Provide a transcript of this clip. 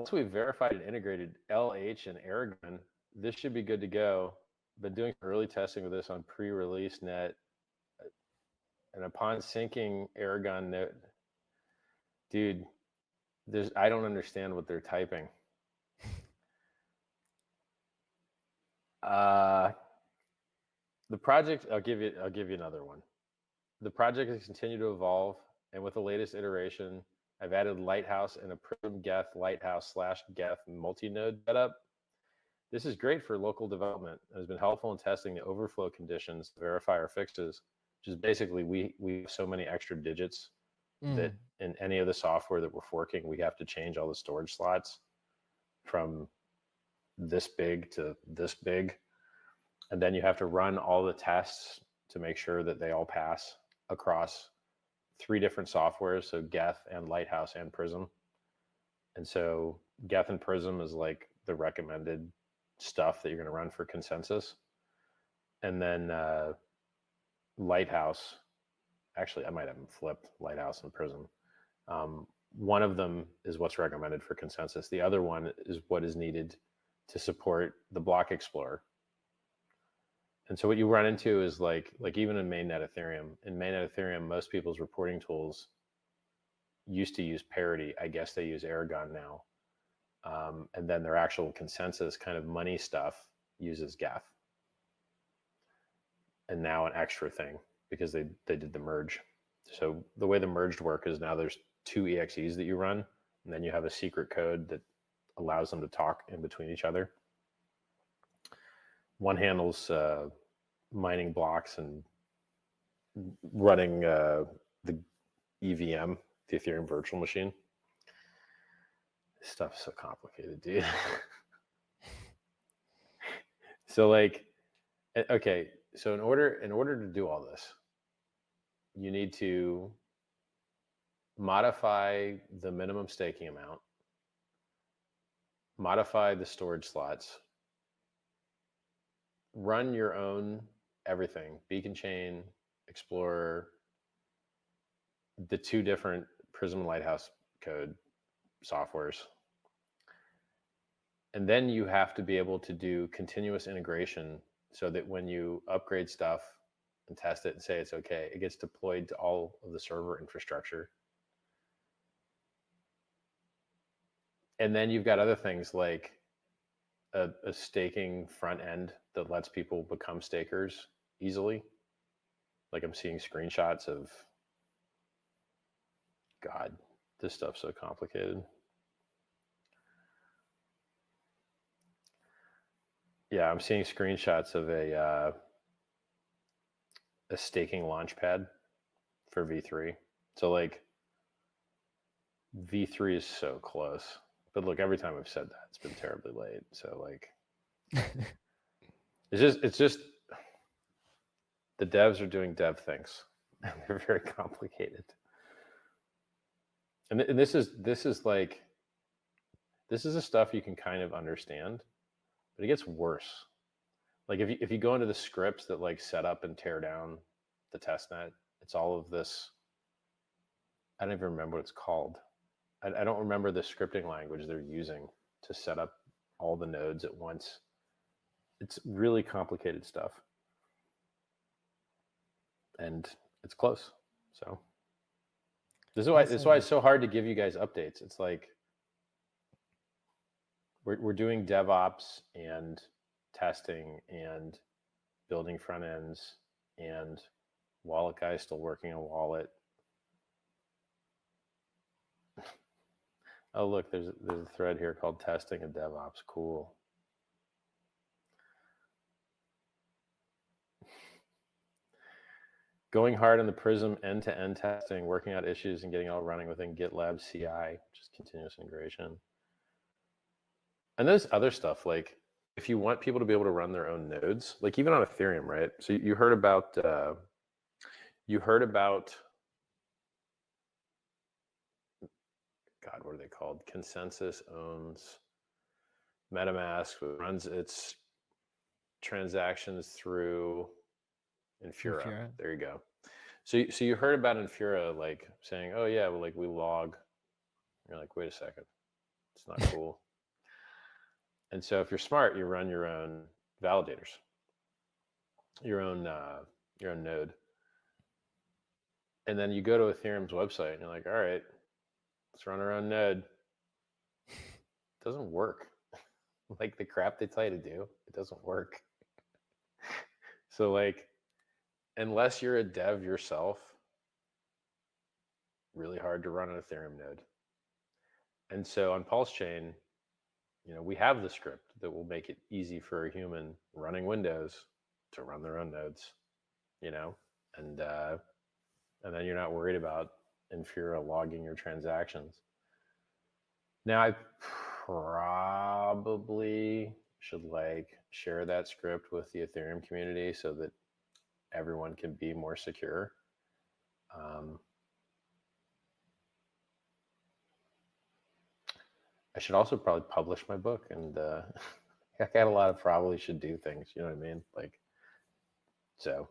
once we've verified and integrated LH and Aragon, this should be good to go. Been doing early testing with this on pre-release net. And upon syncing Aragon node, dude, I don't understand what they're typing. The project, I'll give you another one. The project has continued to evolve, and with the latest iteration, I've added Lighthouse and a Prism Geth Lighthouse / Geth multi-node setup. This is great for local development and has been helpful in testing the overflow conditions to verify our fixes, which is basically we have so many extra digits that in any of the software that we're forking, we have to change all the storage slots from this big to this big. And then you have to run all the tests to make sure that they all pass across 3 different softwares. So Geth and Lighthouse and Prism. And so Geth and Prism is like the recommended stuff that you're going to run for consensus. And then Lighthouse, actually, I might have them flipped, Lighthouse and Prism. One of them is what's recommended for consensus. The other one is what is needed to support the block explorer. And so what you run into is like even in mainnet Ethereum, most people's reporting tools used to use parity. I guess they use Aragon now. And then their actual consensus kind of money stuff uses Geth. And now an extra thing because they did the merge. So the way the merged work is now there's 2 EXEs that you run, and then you have a secret code that allows them to talk in between each other. One handles mining blocks and running the EVM, the Ethereum virtual machine. This stuff's so complicated, dude. So like, okay, so in order to do all this, you need to modify the minimum staking amount, modify the storage slots, run your own everything, Beacon Chain, Explorer, the 2 different Prism and Lighthouse code softwares. And then you have to be able to do continuous integration so that when you upgrade stuff and test it and say it's okay, it gets deployed to all of the server infrastructure. And then you've got other things like a staking front end that lets people become stakers easily. Like I'm seeing screenshots of, God, this stuff's so complicated. Yeah, I'm seeing screenshots of a staking launchpad for V3. So like V3 is so close. But look, every time I've said that, it's been terribly late. So like, it's just the devs are doing dev things. They're very complicated. And this is the stuff you can kind of understand, but it gets worse. Like if you go into the scripts that like set up and tear down the testnet, it's all of this. I don't even remember what it's called. I don't remember the scripting language they're using to set up all the nodes at once. It's really complicated stuff. And it's close. So this is why it's so hard to give you guys updates. It's like we're doing DevOps and testing and building front ends, and wallet guy still working on wallet. Oh, look, there's a thread here called testing and DevOps. Cool. Going hard on the Prism end-to-end testing, working out issues and getting all running within GitLab CI, which is continuous integration. And there's other stuff, like if you want people to be able to run their own nodes, like even on Ethereum, right? So you heard about, God, what are they called? Consensus owns MetaMask, runs its transactions through Infura. There you go. So you heard about Infura, like saying, oh yeah, well, like we log. You're like, wait a second. It's not cool. And so if you're smart, you run your own validators, your own node. And then you go to Ethereum's website and you're like, all right, let's run our own node. It doesn't work. Like the crap they tell you to do, it doesn't work. So like, unless you're a dev yourself, really hard to run an Ethereum node. And so on PulseChain, we have the script that will make it easy for a human running Windows to run their own nodes, and then you're not worried about Infura logging your transactions. Now, I probably should share that script with the Ethereum community so that everyone can be more secure. I should also probably publish my book, and I got a lot of probably should do things, you know what I mean? So